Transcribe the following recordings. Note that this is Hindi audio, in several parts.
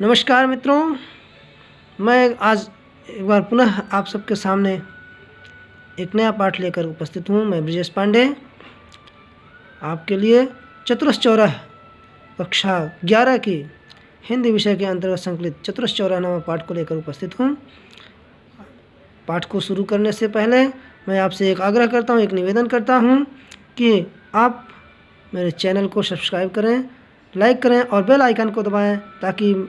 नमस्कार मित्रों, मैं आज एक बार पुनः आप सबके सामने एक नया पाठ लेकर उपस्थित हूँ। मैं ब्रजेश पांडे आपके लिए चतुरस चौराह कक्षा 11 की हिंदी विषय के अंतर्गत संकलित चतुरस चौराह नामक पाठ को लेकर उपस्थित हूँ। पाठ को शुरू करने से पहले मैं आपसे एक आग्रह करता हूँ, एक निवेदन करता हूँ कि आप मेरे चैनल को सब्सक्राइब करें, लाइक करें और बेल आइकन को दबाएं ताकि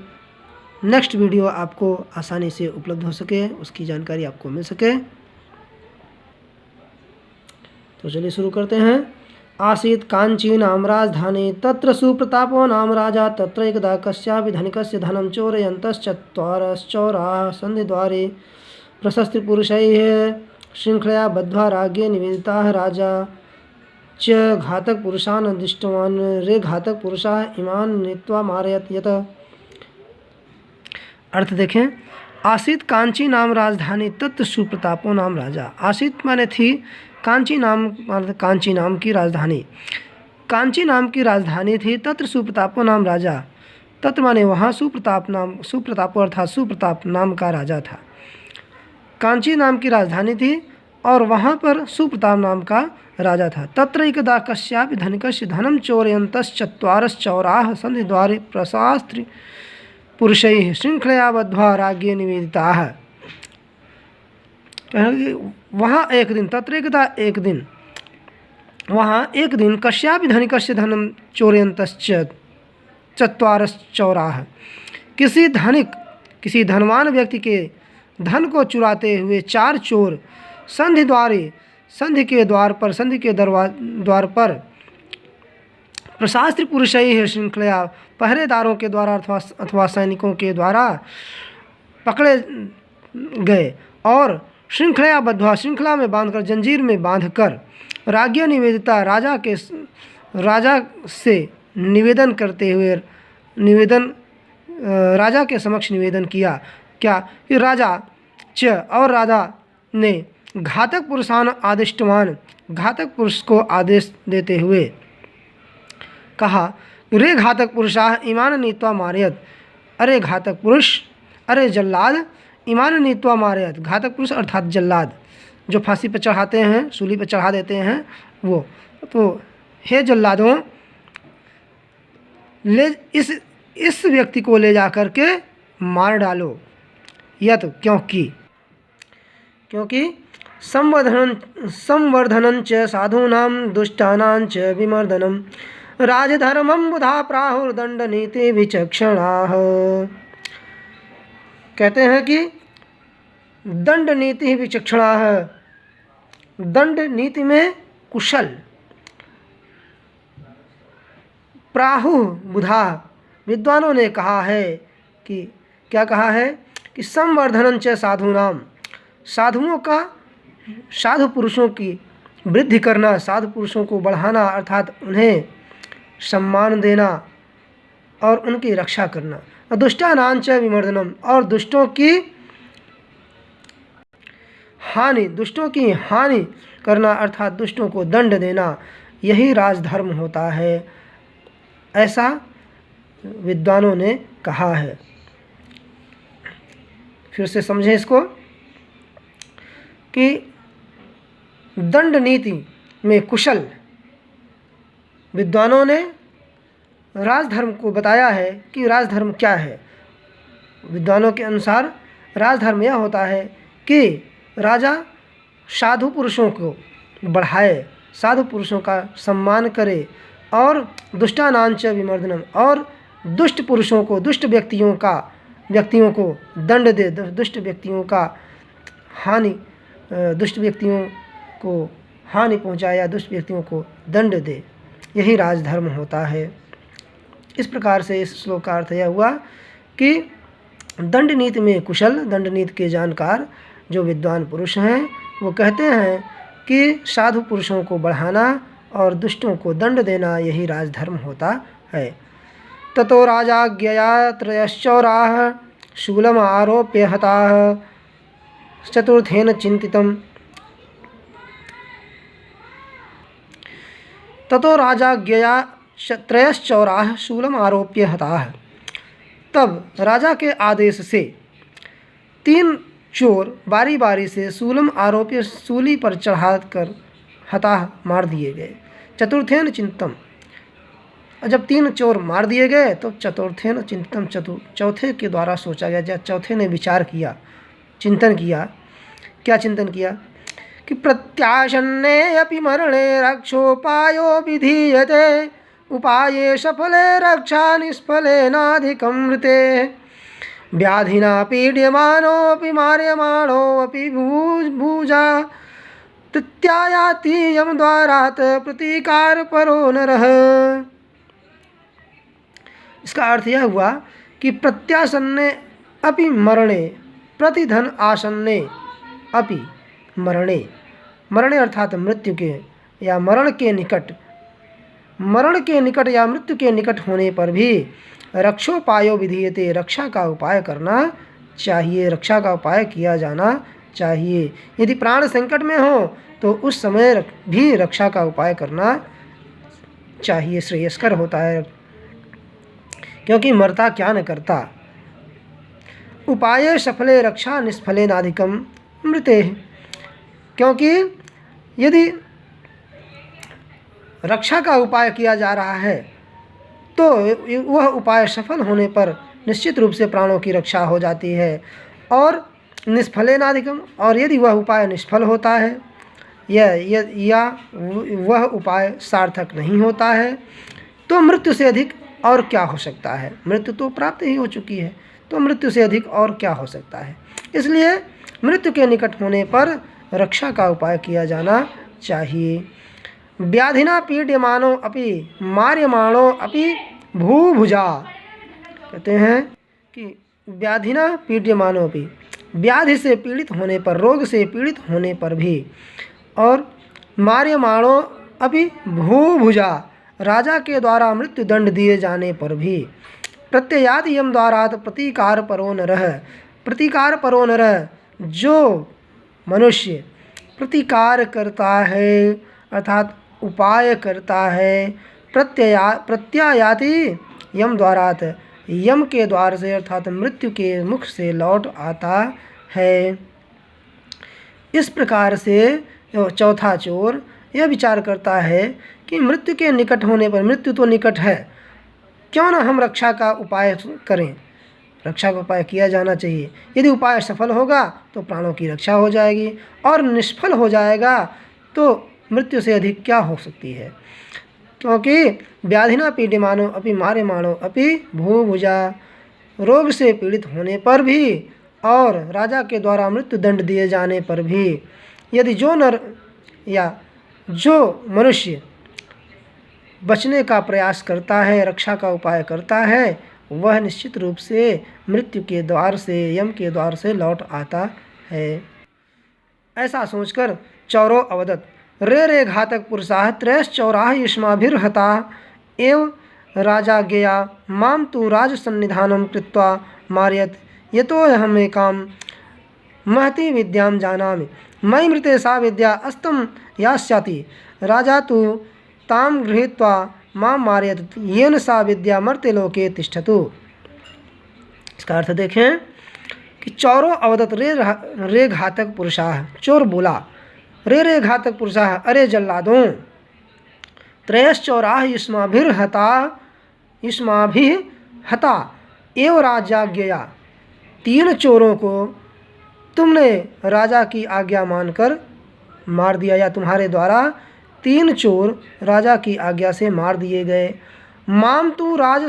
नेक्स्ट वीडियो आपको आसानी से उपलब्ध हो सके, उसकी जानकारी आपको मिल सके। तो चलिए शुरू करते हैं। आसीत् कांची नाम राजधानी तत्र सुप्रतापो नाम राजा तत्र एकदा कस्यापि धनिकस्य धनं चोरयन्तश्चत्वारश्चौराः सन्धिद्वारे प्रशस्तिपुरुषैः शृङ्खलया बद्ध्वा राज्ञे निवेदिताः राजा च घातकपुरुषान् दृष्टवान् रे घातकपुरुषाः इमान् नीत्वा मारयत् यत्। अर्थ देखें। आसीत कांची नाम राजधानी तत्र सुप्रतापो नाम राजा। आसीत माने थी, कांची नाम कांची नाम की राजधानी, कांची नाम की राजधानी थी। तत्र सुप्रतापो नाम राजा, तत्र माने वहाँ सुप्रतापो अर्थात सुप्रताप नाम का राजा था। कांची नाम की राजधानी थी और वहाँ पर सुप्रताप नाम का राजा था। तत्र एकदा कस्यापि धनिकस्य धनं चोरयन्तश्चत्वारश्चौराः सन्धिद्वारे प्रशास्त्रि पुरुषैः शृंखलया बद्ध्वा राज्ञे निवेदिताः। वहाँ एक दिन, तत्र एकदा एक दिन, वहाँ एक दिन कस्यापि धनिकस्य धनं चोरयन्तश्च चत्वारश्चौराः, किसी धनवान व्यक्ति के धन को चुराते हुए 4 चोर संधि के द्वार पर प्रशास्त्री पुरुषैः शृंखलया पहरेदारों के द्वारा अथवा सैनिकों के द्वारा पकड़े गए और शृंखलया बद्ध्वा श्रृंखला में बांधकर, जंजीर में बांधकर राज्ञ निवेदिता राजा से निवेदन करते हुए राजा के समक्ष निवेदन किया क्या कि राजा ने घातक पुरुषान आदिष्टवान, घातक पुरुष को आदेश देते हुए कहा, रे घातक पुरुषाः इमान नीत्वा मारयत। अरे घातक पुरुष, अरे जल्लाद, इमान नीत्वा मारयत। घातक पुरुष अर्थात जल्लाद, जो फांसी पर चढ़ाते हैं, सूली पर चढ़ा देते हैं वो। तो हे जल्लादों, ले इस व्यक्ति को ले जा कर के मार डालो। यत क्योंकि संवर्धनं च साधूनां दुष्टानां च विमर्दनम् राजधर्मं बुधा प्राहुर्दंड नीति विचक्षणाः। कहते हैं कि दंड नीति विचक्षणाः, दंड नीति में कुशल, प्राहु बुधा, विद्वानों ने कहा है कि क्या कहा है कि संवर्धनं च साधूनाम, साधु पुरुषों की वृद्धि करना, साधु पुरुषों को बढ़ाना अर्थात उन्हें सम्मान देना और उनकी रक्षा करना। दुष्टानां च विमर्दनम, और दुष्टों की हानि करना अर्थात दुष्टों को दंड देना, यही राजधर्म होता है, ऐसा विद्वानों ने कहा है। फिर से समझें इसको कि दंड नीति में कुशल विद्वानों ने राजधर्म को बताया है कि राजधर्म क्या है। विद्वानों के अनुसार राजधर्म यह होता है कि राजा साधु पुरुषों को बढ़ाए, साधु पुरुषों का सम्मान करे और दुष्टानां च विमर्दनम, और दुष्ट पुरुषों को, दुष्ट व्यक्तियों को दंड दे, दुष्ट व्यक्तियों को हानि पहुँचाए या दुष्ट व्यक्तियों को दंड दे, यही राजधर्म होता है। इस प्रकार से इस श्लोक का अर्थ यह हुआ कि दंड नीति में कुशल, दंड नीति के जानकार जो विद्वान पुरुष हैं वो कहते हैं कि साधु पुरुषों को बढ़ाना और दुष्टों को दंड देना यही राजधर्म होता है। ततो राजाज्ञया त्रयश्चौराः शूलम् आरोप्य हताः चतुर्थेन चिन्तितम्। ततो राजाज्ञया त्रयश्चौराः शूलम् आरोप्य हताः। तब राजा के आदेश से 3 चोर बारी बारी से सूलम आरोपी सूली पर चढ़ाकर हताह मार दिए गए। चतुर्थेन चिंतम, जब 3 चोर मार दिए गए तो चतुर्थेन चिंतम, चौथे के द्वारा सोचा गया, जब चौथे ने विचार किया, चिंतन किया। क्या चिंतन किया कि प्रत्याशन्ने अपि मरणे रक्षोपायो विधीयते, उपाये सफले रक्षा निष्फलेनाधिकं मृते, व्याधिना पीड्यमानोऽपि मार्यमाणोऽपि भूजा, तृतीयायाति यमद्वारात् प्रतीकारपरो नरः। इसका अर्थ यह हुआ कि प्रत्यासन्ने अपि मरणे, प्रतिधन आसन्ने अपि मरणे, मरणे अर्थात मृत्यु के या मरण के निकट, मरण के निकट या मृत्यु के निकट होने पर भी रक्षोपायो विधीयते, रक्षा का उपाय करना चाहिए, रक्षा का उपाय किया जाना चाहिए। यदि प्राण संकट में हो तो उस समय भी रक्षा का उपाय करना चाहिए, श्रेयस्कर होता है, क्योंकि मरता क्या न करता। उपाये सफले रक्षा निष्फलेनाधिकम मृते, क्योंकि यदि रक्षा का उपाय किया जा रहा है तो वह उपाय सफल होने पर निश्चित रूप से प्राणों की रक्षा हो जाती है। और निष्फलेनाधिकम, और यदि वह उपाय निष्फल होता है या वह उपाय सार्थक नहीं होता है तो मृत्यु से अधिक और क्या हो सकता है। मृत्यु तो प्राप्त ही हो चुकी है, तो मृत्यु से अधिक और क्या हो सकता है। इसलिए मृत्यु के निकट होने पर रक्षा का उपाय किया जाना चाहिए। व्याधिना पीड्यमानो अपि मार्यमाणो अपि भूभुजा, कहते हैं कि व्याधिना पीड्यमानो अपि, व्याधि से पीड़ित होने पर, रोग से पीड़ित होने पर भी, और मार्यमाणो अपि भूभुजा, राजा के द्वारा मृत्यु दंड दिए जाने पर भी, प्रत्ययात यम द्वारात प्रतिकार परो नरः, प्रतिकार परो नरः, जो मनुष्य प्रतिकार करता है अर्थात उपाय करता है, प्रत्यायाति यम द्वारात, यम के द्वार से अर्थात मृत्यु के मुख से लौट आता है। इस प्रकार से चौथा चोर यह विचार करता है कि मृत्यु के निकट होने पर, मृत्यु तो निकट है, क्यों ना हम रक्षा का उपाय करें, रक्षा का उपाय किया जाना चाहिए। यदि उपाय सफल होगा तो प्राणों की रक्षा हो जाएगी, और निष्फल हो जाएगा तो मृत्यु से अधिक क्या हो सकती है। क्योंकि व्याधिना पीड्यमानो अपि मार्यमाणो अपि भूभुजा, रोग से पीड़ित होने पर भी और राजा के द्वारा मृत्यु दंड दिए जाने पर भी यदि जो नर या जो मनुष्य बचने का प्रयास करता है, रक्षा का उपाय करता है, वह निश्चित रूप से मृत्यु के द्वार से, यम के द्वार से लौट आता है। ऐसा सोचकर चौरो अवदत, रे घातक पुरुषाः त्रयश्चौराः युष्माभिर्हता एव राजा गेया माम तु राजसन्निधानं कृत्वा मारयत, यतो अहमेकां महती विद्यां जानामि, मयि मृते सा विद्या अस्तम यास्याति, राजा तु ताम गृहीत्वा मां मारयत, येन सा विद्या मर्त्य लोके तिष्ठतु। इसका अर्थ देखें कि चौरो अवदत रे घातक पुरुषाः, चोर बोला, रे घातक पुरुषाः, अरे जल्लादों, त्रयश्चौराः युष्माभिः हता एव राजाज्ञया, 3 चोरों को तुमने राजा की आज्ञा मानकर मार दिया, या तुम्हारे द्वारा 3 चोर राजा की आज्ञा से मार दिए गए। माम तु राज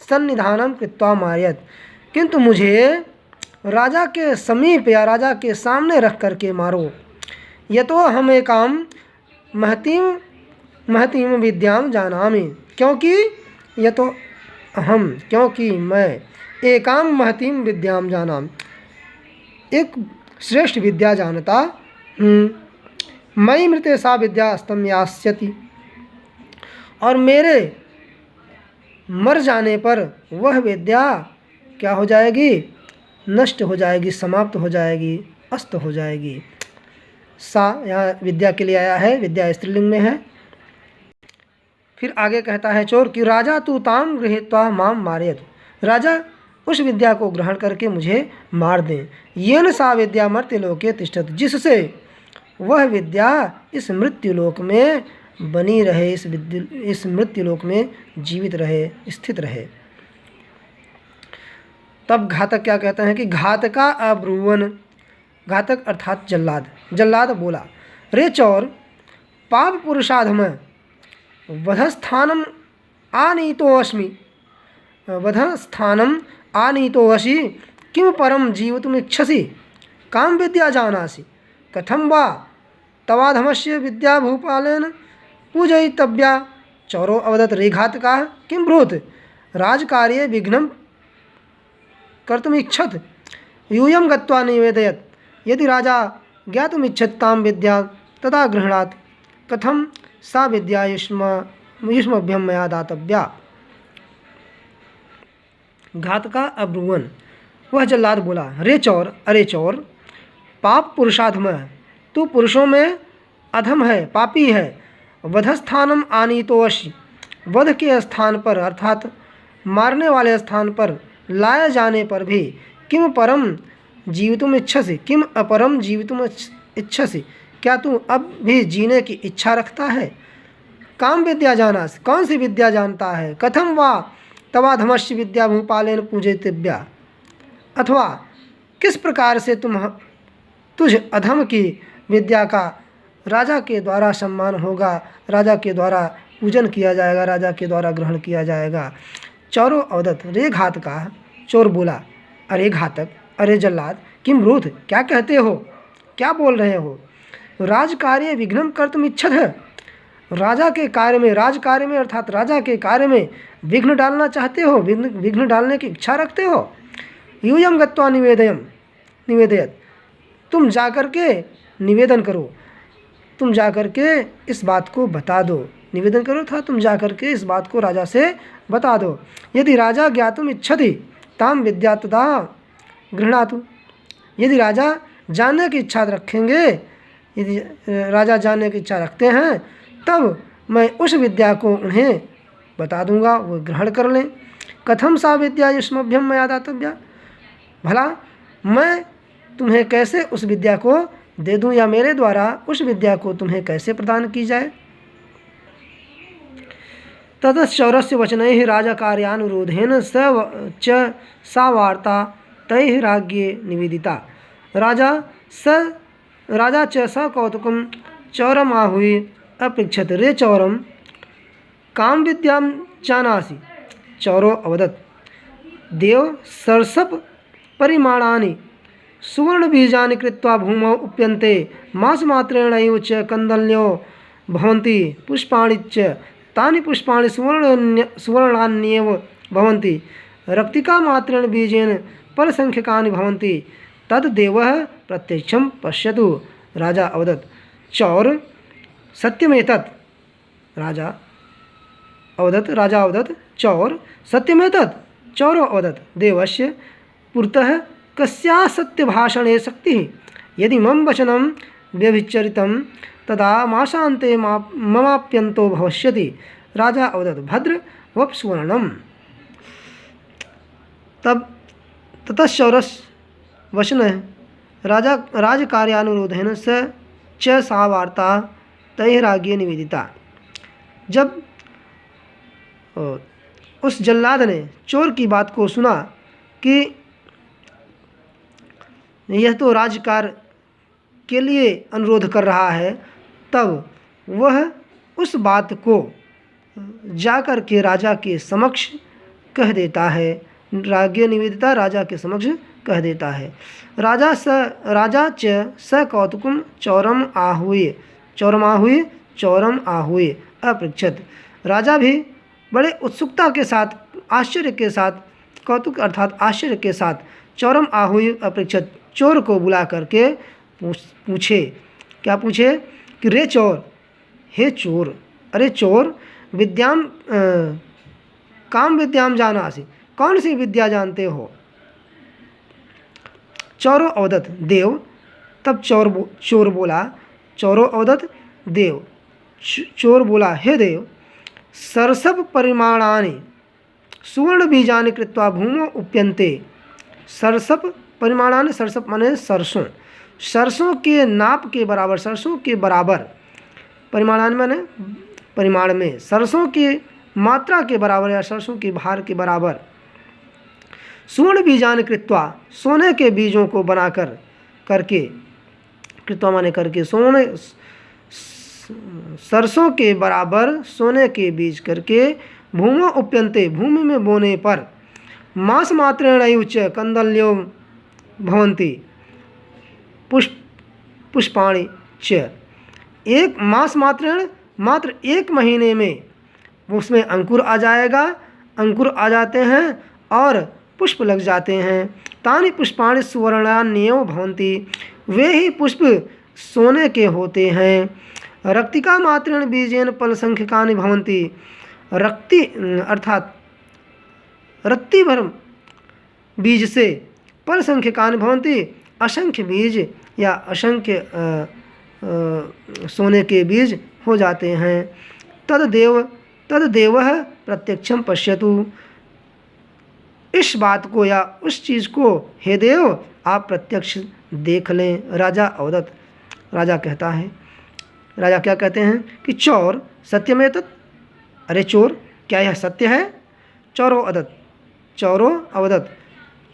सन्निधानम कृत्वा मारयत, किंतु मुझे राजा के समीप या राजा के सामने रख करके मारो। यतो हम एकाम महतीम विद्याम जानामि, क्योंकि यतो हम, क्योंकि मैं एकाम महतीम विद्याम जानामि, एक श्रेष्ठ विद्या जानता हूँ। मयि मृते सा विद्या अस्तम यास्यति, और मेरे मर जाने पर वह विद्या क्या हो जाएगी, नष्ट हो जाएगी, समाप्त हो जाएगी, अस्त हो जाएगी। सा यहाँ विद्या के लिए आया है, विद्या स्त्रीलिंग में है। फिर आगे कहता है चोर कि राजा तू ताम गृहीत्वा माम मारयत, राजा उस विद्या को ग्रहण करके मुझे मार दें। येन सा विद्या मर्त्यलोके तिष्ठति, जिससे वह विद्या इस मृत्युलोक में बनी रहे, इस मृत्युलोक में जीवित रहे, स्थित रहे। तब घातक क्या कहते हैं कि घातका अब्रुवन, घातक अर्थात जल्लाद, जल्लाद बोला, रे चौर, पाप पुरुषाधम वधस्थानम आनीतोऽस्मि, वधस्थानम आनीतोऽसि, किम परम जीवितुमिच्छसि, काम विद्या जानासि, कथम वा तवाधमस्य विद्या भूपालेन पूजयितव्या। चौरो अवदत्, रे घातकाः, किं ब्रूत, राजकार्ये विघ्नं कर्तुमिच्छत्, यूयं गत्वा निवेदयत्, यदि राजा ज्ञातुमिच्छतां विद्या तदा गृह्णात्, कथं सा विद्या युष्मभ्यं मया दातव्या। घातका अब्रुवन, वह जल्लाद बोला, रे चौर, अरे चौर, पाप पुरुषाधम है, तू पुरुषों में अधम है, पापी है। वधस्थानम आनीतोऽसि, वध के स्थान पर अर्थात मारने वाले स्थान पर लाए जाने पर भी, किम परम जीवितुम इच्छसि, किम अपरम जीवितुम इच्छसि, क्या तू अब भी जीने की इच्छा रखता है। काम विद्या जानासि, कौन सी विद्या जानता है। कथम वा तवाधमस्य विद्या भूपालेन पूजितव्या, अथवा किस प्रकार से तुझ अधम की विद्या का राजा के द्वारा सम्मान होगा, राजा के द्वारा पूजन किया जाएगा, राजा के द्वारा ग्रहण किया जाएगा। चौरो अवदत्, रे घातका, चोर बोला, अरे घातक, अरे जल्लाद, किम ब्रूथ, क्या कहते हो, क्या बोल रहे हो। राजकार्य विघ्नं कर्तुमिच्छत् है, राजा के कार्य में, राजकार्य में अर्थात राजा के कार्य में विघ्न डालना चाहते हो, विघ्न डालने की इच्छा रखते हो। यूयं गत्वा निवेदयत्, तुम जाकर के निवेदन करो, तुम जाकर के इस बात को बता दो, निवेदन करो था तुम जाकर के इस बात को राजा से बता दो। यदि राजा ज्ञातुम इच्छति ताम विद्या तदा गृह्णातु, यदि राजा जानने की इच्छा रखेंगे, यदि राजा जानने की इच्छा रखते हैं, तब मैं उस विद्या को उन्हें बता दूंगा, वो ग्रहण कर लें। कथम सा विद्या युष्मभ्यम मया दातव्या, भला मैं तुम्हें कैसे उस विद्या को दे दूं, या मेरे द्वारा उस विद्या को तुम्हें कैसे प्रदान की जाए। ततश्चौरस्य वचनैः राजकार्यानुरोधेन सा वार्ता तैः राज्ञे निवेदिता। राजा च स कौतुकं चौरम आहूय अपृच्छत्, रे चौरम, काम विद्यां जानासि। चौरो अवदत्, देव सर्षप परिमाणानि सुवर्णबीजानि कृत्वा भूमौ उप्यन्ते, मासमात्रेणैव च कन्दल्यो भवन्ति, पुष्पाणि च तानि पुष्पाणि सुवर्णान्येव भवन्ति, रक्तिकामात्रेण बीजेन फलसंख्यकानि भवन्ति, तद्देवः प्रत्यक्षं पश्यतु। राजा अवदत्, चौर सत्यमेतत्। राजा अवदत्, चौर सत्यमेतत्। चौरो अवदत्, देवस्य पुरतः कस्या सत्यभाषणे शक्तिः, यदि मम वचनं व्यभिचरितं तदा मासान्ते ममाप्यन्तो भविष्यति। राजा अवदत्, भद्र वप सुवर्णम। तब ततश्चौरस वचन राजकार्यानुरोधेन च सा वार्ता तैः राज्ञे निवेदिता। जब उस जल्लाद ने चोर की बात को सुना कि यह तो राजकार्य के लिए अनुरोध कर रहा है, तब वह उस बात को जाकर के राजा के समक्ष कह देता है, राज्ञे निवेदिता, राजा के समक्ष कह देता है। राजा च स कौतुकम चौरम आहूय अपृच्छत्। राजा भी बड़े उत्सुकता के साथ, आश्चर्य के साथ, कौतुक अर्थात आश्चर्य के साथ चौरम आहूय अपृच्छत्, चोर को बुला करके पूछे, क्या पूछे कि रे चोर, हे चोर, अरे चोर, विद्याम काम विद्याम जानासि, कौन सी विद्या जानते हो। चौरो अवदत्, देव। तब चोर बोला, चौरो अवदत्, देव। चोर बोला, हे देव, सरसप परिमाणानि, सुवर्ण बीजानि कृत्वा भूमौ उप्यन्ते। सरसप परिमाणानि, सरसप माने सरसों, सरसों के नाप के बराबर, सरसों के बराबर, परिमाणानि माने परिमाण में, सरसों की मात्रा के बराबर या सरसों के भार के बराबर। सुवर्ण बीजानि कृत्वा, सोने के बीजों को बनाकर, करके, कृत्वा माने करके, सोने सरसों के बराबर सोने के बीज करके, भूमौ उप्यन्ते, भूमि में बोने पर, मास मात्रेण युच कंदल्यो भवन्ति पुष्पाणि च। एक मास मात्रेण, मात्र एक महीने में उसमें अंकुर आ जाएगा, अंकुर आ जाते हैं और पुष्प लग जाते हैं। तानि पुष्पाणि सुवर्णान्येव भवन्ति, वे ही पुष्प सोने के होते हैं। रक्तिका मात्रेण बीजेन फल संख्यकानि भवन्ति, रक्ति अर्थात रत्ती भर बीज से फल संख्यकानि भवन्ति, असंख्य बीज या असंख्य सोने के बीज हो जाते हैं। तद्देवः प्रत्यक्षम पश्यतु, इस बात को या उस चीज़ को हे देव आप प्रत्यक्ष देख लें। राजा अवदत्, राजा कहता है, राजा क्या कहते हैं कि चौर सत्यमेतत्, अरे चोर क्या यह सत्य है? चौरो अदत्, चौरो अवदत्,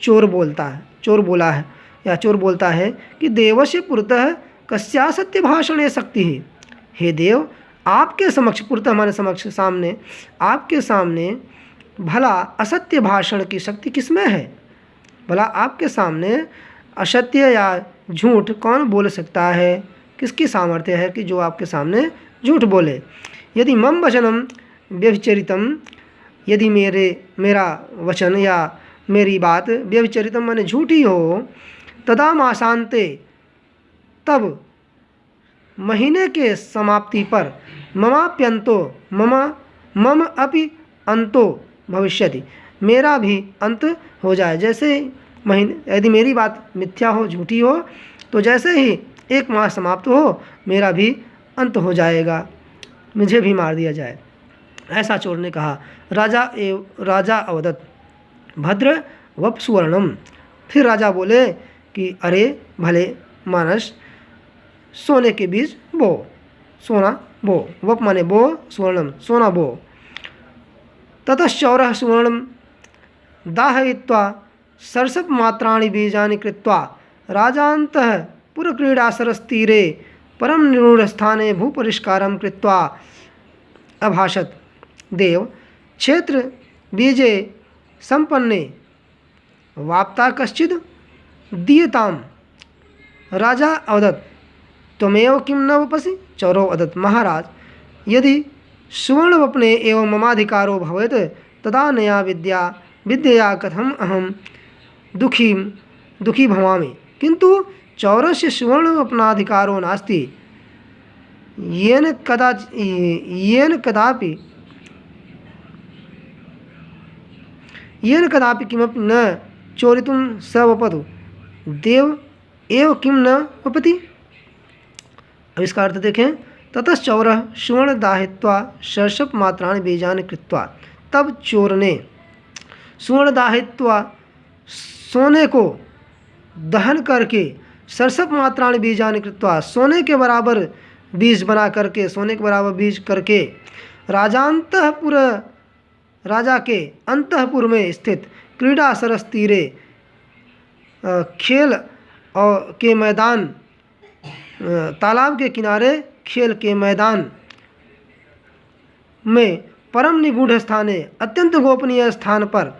चोर बोलता है, चोर बोला है या चोर बोलता है कि देवस्य पुरतः कस्या सत्य भाषणे शक्ति है। हे देव आपके समक्ष, पुरतः हमारे समक्ष, सामने, आपके सामने भला असत्य भाषण की शक्ति किसमें है? भला आपके सामने असत्य या झूठ कौन बोल सकता है? किसकी सामर्थ्य है कि जो आपके सामने झूठ बोले? यदि मम वचनम व्यभिचरितम, यदि मेरा वचन या मेरी बात व्यभिचरितम माने झूठी हो, तदा मासान्ते, तब महीने के समाप्ति पर, ममाप्यंतो, मम अपि अंतो भविष्यति, मेरा भी अंत हो जाए। जैसे महीने, यदि मेरी बात मिथ्या हो, झूठी हो, तो जैसे ही एक माह समाप्त हो मेरा भी अंत हो जाएगा, मुझे भी मार दिया जाए। ऐसा चोर ने कहा। राजा अवदत् भद्र वप सुवर्णम, फिर राजा बोले कि अरे भले मानस, सोने के बीज बो, सोना बो, वप माने बो, सुवर्णम सोना बो। ततश्चौरः सुवर्णम दाहयित्वा सरसप मात्राणि बीजानि कृत्वा राजान्तः पुरक्रीडासरस्तीरे परम निरूढस्थाने भूपरिष्कारं कृत्वा अभाषत। देव क्षेत्र बीजे संपन्ने वाप्ता कश्चिद दीयताम। राजा अवदत् त्वमेव किं न वपसि? चौरो अवदत् महाराज, यदि सुवर्णवपने एवं ममाधिकारो भवेत् तदा नया विद्यया कथम अहम दुखी भवामि, किंतु चौरस्य सुवर्णवपनाधिकारो नास्ति, येन कदापि किमपि न चोरितुं स वपतु। देव एव किं न वपति? अब इसका अर्थ देखें। ततश्चौरः सुवर्ण दाहित्वा सरसप मात्राणि बीजानि कृत्वा, तब चोर ने सुवर्ण दाहित्वा, सोने को दहन करके, सरसप मात्राणि बीजानि कृत्वा, सोने के बराबर बीज बना करके, सोने के बराबर बीज करके, राजांतःपुर, राजा के अंतःपुर में स्थित क्रीड़ा सरस तीरे, खेल और के मैदान, तालाब के किनारे खेल के मैदान में परम निगूढ़ स्थाने, अत्यंत गोपनीय स्थान पर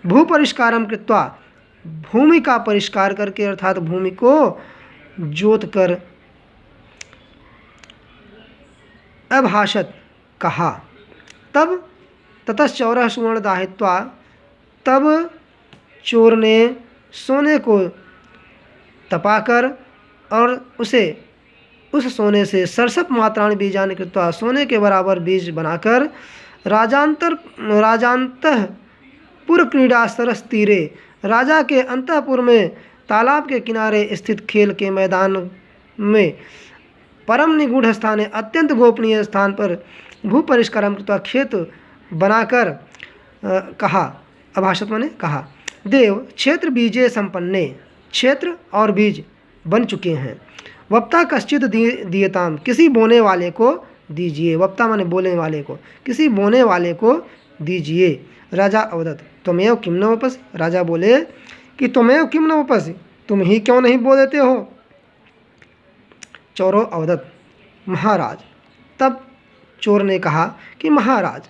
भूपरिष्कारम कृत्वा, भूमि का परिष्कार करके, अर्थात भूमि को जोत कर अभाषत कहा। तब ततश्चौरः सुवर्ण दाहित्वा, तब चोर ने सोने को तपाकर और उस सोने से सरसप मात्राणि बीजानि कृत्वा, सोने के बराबर बीज बनाकर राजांतःपुर क्रीड़ा सरस तीरे, राजा के अंतःपुर में तालाब के किनारे स्थित खेल के मैदान में परम निगूढ़ स्थान, अत्यंत गोपनीय स्थान पर भूपरिष्कारम कृत्वा, खेत बनाकर कहा, अभाषत माने कहा, देव क्षेत्र बीजे संपन्ने, क्षेत्र और बीज बन चुके हैं। वक्ता कश्चित दियताम, किसी बोने वाले को दीजिए। वक्ता माने बोलने वाले को, किसी बोने वाले को दीजिए। राजा अवदत त्वमेव किम न वपसि, राजा बोले कि त्वमेव किम न वपसि, तुम ही क्यों नहीं बो देते हो। चोरो अवदत महाराज, तब चोर ने कहा कि महाराज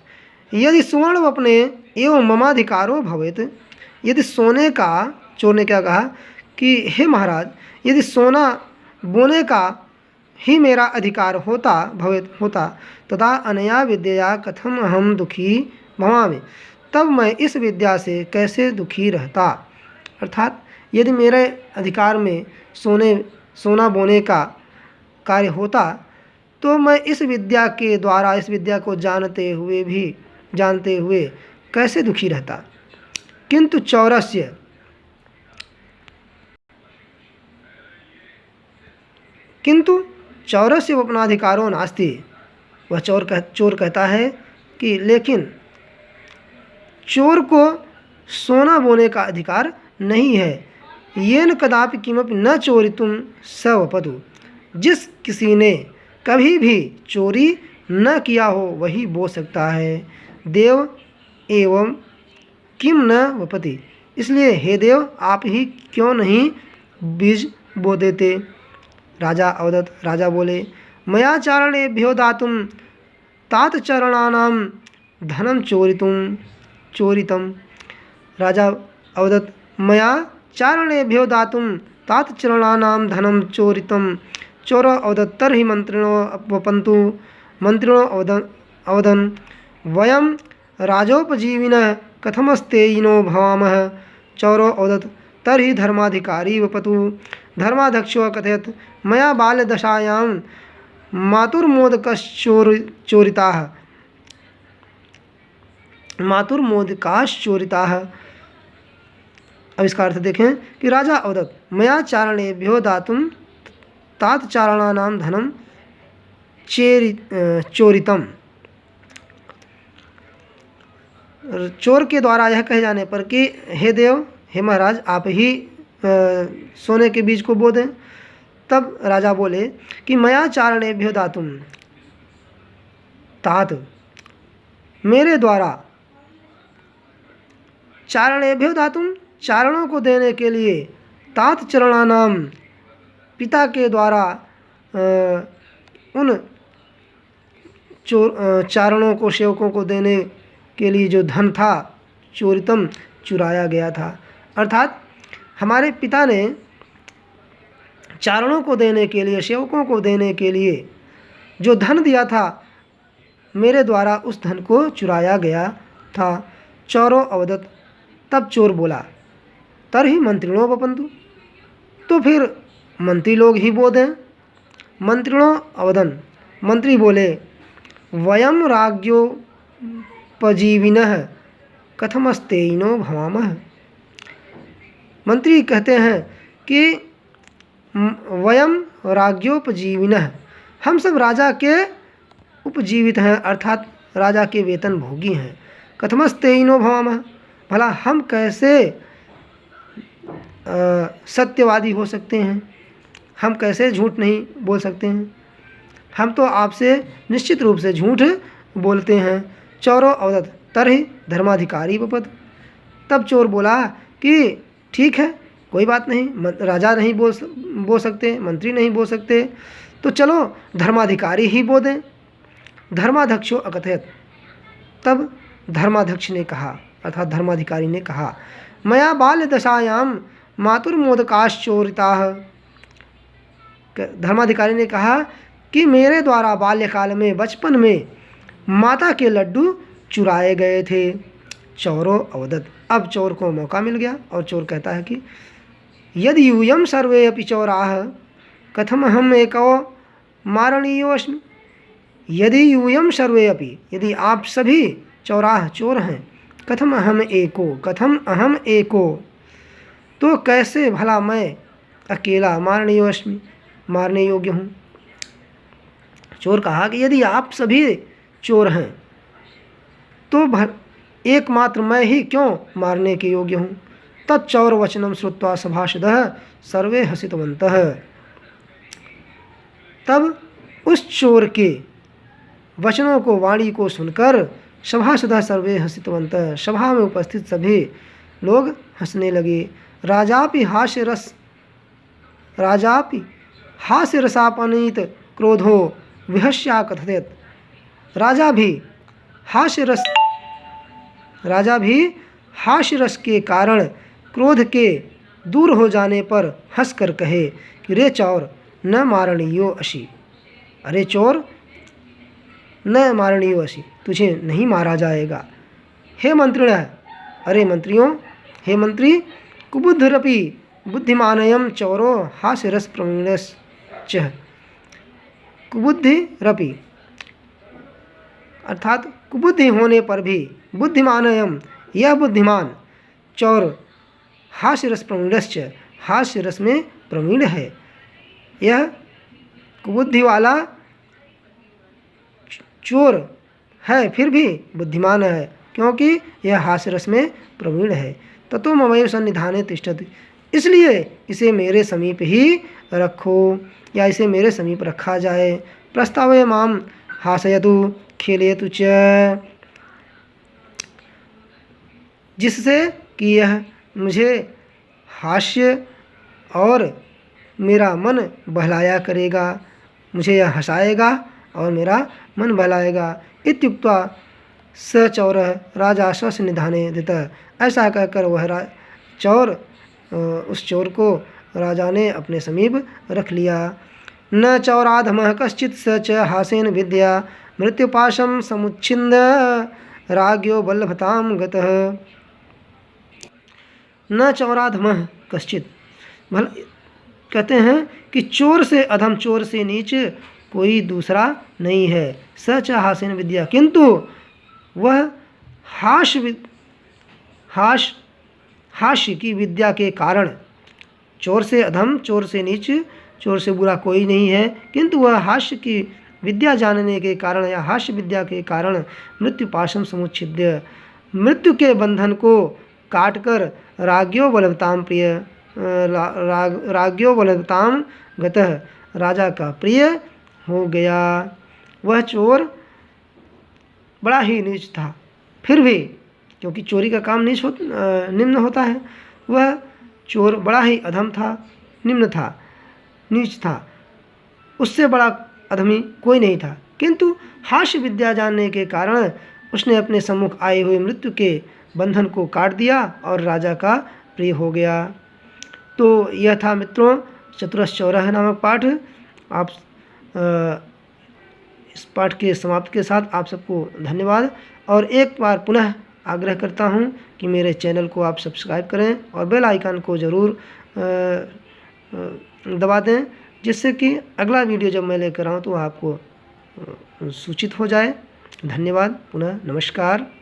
यदि सुवर्ण वपने एवं ममाधिकारो भवेत, यदि सोने का, चोर ने क्या कहा कि हे महाराज यदि सोना बोने का ही मेरा अधिकार होता तथा अनया विद्या कथम अहम दुखी भवामि, तब मैं इस विद्या से कैसे दुखी रहता। अर्थात यदि मेरे अधिकार में सोना बोने का कार्य होता तो मैं इस विद्या के द्वारा, इस विद्या को जानते हुए कैसे दुखी रहता। किंतु चौरस्य अपनाधिकारो नास्ति, वह चोर कहता है कि लेकिन चोर को सोना बोने का अधिकार नहीं है। येन कदापि किमपि न चोरितुम स वपतु, जिस किसी ने कभी भी चोरी न किया हो वही बो सकता है। देव एवं किम न वपति, इसलिए हे देव आप ही क्यों नहीं बीज बो देते। राजा अवदत, राजा बोले मया चारणेभ्यो दातुम तात चरणानाम धनम चोरितम। राजा अवदत मया चारणेभ्यो दातुम तात चरणानाम धनम चोरितम। चोरो अवदत तर्हि मंत्रिणो वपन्तु। मंत्रिणो अवदन् वयम राजोपजीविनः कथमस्तेयिनो भवामः। चोरो अवदत् तर्हि धर्माधिकारी वपतु। धर्माध्यक्षो अकथयत् मया बाल्यदशायां मातुर्मोदकाश्चोरिताः। अब इसका अर्थ देखें कि राजा अवदत मया चारणेभ्यो दातुम तात चारणानाम धनम चोरितम। चोर के द्वारा यह कहे जाने पर कि हे देव, हे महाराज आप ही सोने के बीज को बो दें। तब राजा बोले कि मया चारणेभ्यो दातुम, तात मेरे द्वारा, चारणेभ्यो दातुम चारणों को देने के लिए, तात चरणानाम पिता के द्वारा उन चारणों को, सेवकों को देने के लिए जो धन था चोरितम चुराया गया था। अर्थात हमारे पिता ने चारणों को देने के लिए, सेवकों को देने के लिए जो धन दिया था मेरे द्वारा उस धन को चुराया गया था। चोरो अवदत, तब चोर बोला तरहि मंत्रिणो वपन्तु, तो फिर मंत्री लोग ही बो दें। मंत्रिणो अवदन्, मंत्री बोले वयम राज्योपजीविनः कथमस्तेयिनो भवामः। मंत्री कहते हैं कि वयम राज्योपजीविनः, हम सब राजा के उपजीवित हैं, अर्थात राजा के वेतन भोगी हैं। कथमस्तेयिनो भवामः, भला हम कैसे सत्यवादी हो सकते हैं, हम कैसे झूठ नहीं बोल सकते हैं, हम तो आपसे निश्चित रूप से झूठ बोलते हैं। चोरो अवदत् तर्हि धर्माधिकारी वपत्, तब चोर बोला कि ठीक है, कोई बात नहीं, राजा नहीं बो सकते, मंत्री नहीं बो सकते, तो चलो धर्माधिकारी ही बो दें। धर्माध्यक्षो अकथयत्, तब धर्माध्यक्ष ने कहा, अर्थात धर्माधिकारी ने कहा मया बाल्यदशायां मातुर्मोदकाश्चोरिताः। धर्माधिकारी ने कहा कि मेरे द्वारा बाल्यकाल में, बचपन में माता के लड्डू चुराए गए थे। चोरो अवदत्, अब चोर को मौका मिल गया और चोर कहता है कि यदि यूयम सर्वे अपि चोराः कथम अहम एको मारणीयोऽस्मि। यदि यूयम सर्वे अपि, यदि आप सभी चोराः चोर हैं, कथम अहम एको, तो कैसे भला मैं अकेला मारणीयोऽस्मि, मारने योग्य हूँ। चोर कहा कि यदि आप सभी चोर हैं एकमात्र मैं ही क्यों मारने के योग्य हूँ। तच्चौर वचनम श्रुत्वा सभासदः सर्वे हसितवन्तः। तब उस चोर के वचनों को, वाणी को सुनकर सभासदः सर्वे हसितवन्तः, सभा में उपस्थित सभी लोग हंसने लगे। राजापि हास्यरसापनीत क्रोधो विहस्या कथयत। राजा भी हास्यरस के कारण क्रोध के दूर हो जाने पर हंसकर कहे कि रे चौर न मारणीयो असी। अरे चोर न मारणीयो असी, तुझे नहीं मारा जाएगा। हे मंत्रिण, अरे मंत्रियों, हे मंत्री, कुबुद्धिरपि बुद्धिमानयम चौरो हास्यरस प्रवीणश्च। कुबुद्धिरपि अर्थात कुबुद्धि होने पर भी बुद्धिमानयम, यह बुद्धिमान, चौर हास्यरस प्रवीणश्च, हास्यरस में प्रवीण है। यह कुबुद्धि वाला चोर है फिर भी बुद्धिमान है, क्योंकि यह हास्यरस में प्रवीण है। ततो ममैव सन्निधाने तिष्ठति, इसलिए इसे मेरे समीप ही रखो, या इसे मेरे समीप रखा जाए। प्रस्तावय माम हासयतु खेलयतु च, जिससे कि यह मुझे हास्य और मेरा मन बहलाया करेगा, मुझे यह हंसाएगा और मेरा मन बहलाएगा। इत्युक्त्वा स चौरः राजा स्वस्य निधाने दितः। ऐसा कहकर वह चौर, उस चोर को राजा ने अपने समीप रख लिया। न चौराधमः कश्चित् स च हासेन विद्या मृत्युपाशं समुच्छिन्द राज्ञो वल्लभतां गतः। न चौराधमः कश्चित्, कहते हैं कि चोर से अधम, चोर से नीच कोई दूसरा नहीं है। स च हासेन विद्या, किंतु वह हास्य की विद्या के कारण, चोर से अधम, चोर से नीच, चोर से बुरा कोई नहीं है, किंतु वह हास्य की विद्या जानने के कारण या हास्य विद्या के कारण मृत्यु पाशम समुच्छिद्य, मृत्यु के बंधन को काटकर राज्ञो बलवताम प्रिय, राज्ञो बलवताम गतः, राजा का प्रिय हो गया। वह चोर बड़ा ही नीच था, फिर भी, क्योंकि चोरी का काम निम्न होता है, वह चोर बड़ा ही अधम था, निम्न था, नीच था, उससे बड़ा अधमी कोई नहीं था, किंतु हास्य विद्या जानने के कारण उसने अपने सम्मुख आए हुए मृत्यु के बंधन को काट दिया और राजा का प्रिय हो गया। तो यह था मित्रों चतुरश्चौरः नामक पाठ। आप इस पाठ के समाप्ति के साथ आप सबको धन्यवाद, और एक बार पुनः आग्रह करता हूं कि मेरे चैनल को आप सब्सक्राइब करें और बेल आइकन को ज़रूर दबा दें, जिससे कि अगला वीडियो जब मैं लेकर आऊँ तो आपको सूचित हो जाए। धन्यवाद, पुनः नमस्कार।